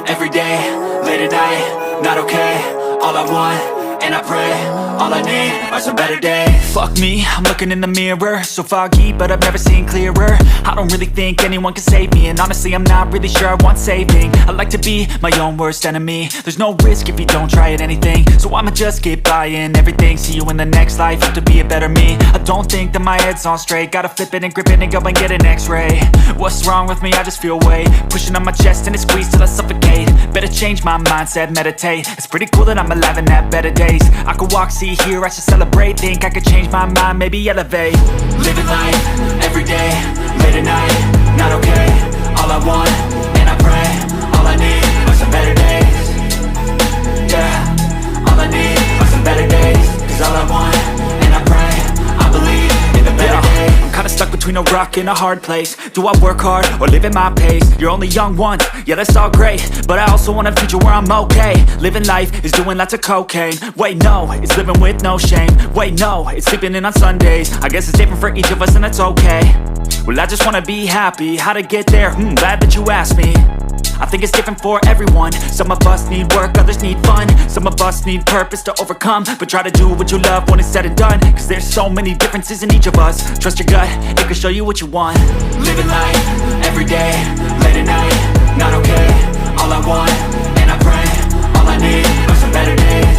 every day, late at night, not okay. All I want, and I pray, all I need are some better days. Fuck me, I'm looking in the mirror, so foggy, but I've never seen clearer. I don't really think anyone can save me, and honestly I'm not really sure I want saving. I like to be my own worst enemy. There's no risk if you don't try at anything, so I'ma just keep buying everything. See you in the next life, have to be a better me. I don't think that my head's on straight, gotta flip it and grip it and go and get an x-ray. What's wrong with me? I just feel weight pushing on my chest and it squeezes till I suffocate. Better change my mindset, meditate. It's pretty cool that I'm alive and have better days. I could walk, see, hear, I should celebrate. Think I could change my mind, maybe elevate. Living life, every day, late at night, not okay. All I want, and I pray, all I need are some better days. Yeah, all I need are some better days. Cause all I want, and I pray, I believe in the better days. I'm kinda stuck between a rock and a hard place. Do I work hard or live at my pace? You're only young once, yeah that's all great, but I also want a future where I'm okay. Living life is doing lots of cocaine. Wait no, it's living with no shame. Wait no, it's sleeping in on Sundays. I guess it's different for each of us and that's okay. Well I just wanna be happy, how to get there? Glad that you asked me. I think it's different for everyone. Some of us need work, others need fun. Some of us need purpose to overcome. But try to do what you love when it's said and done. Cause there's so many differences in each of us. Trust your gut, it can show you what you want. Living life, every day, late at night, not okay. All I want, and I pray, all I need are some better days.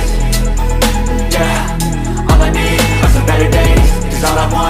Yeah, all I need are some better days. Cause all I want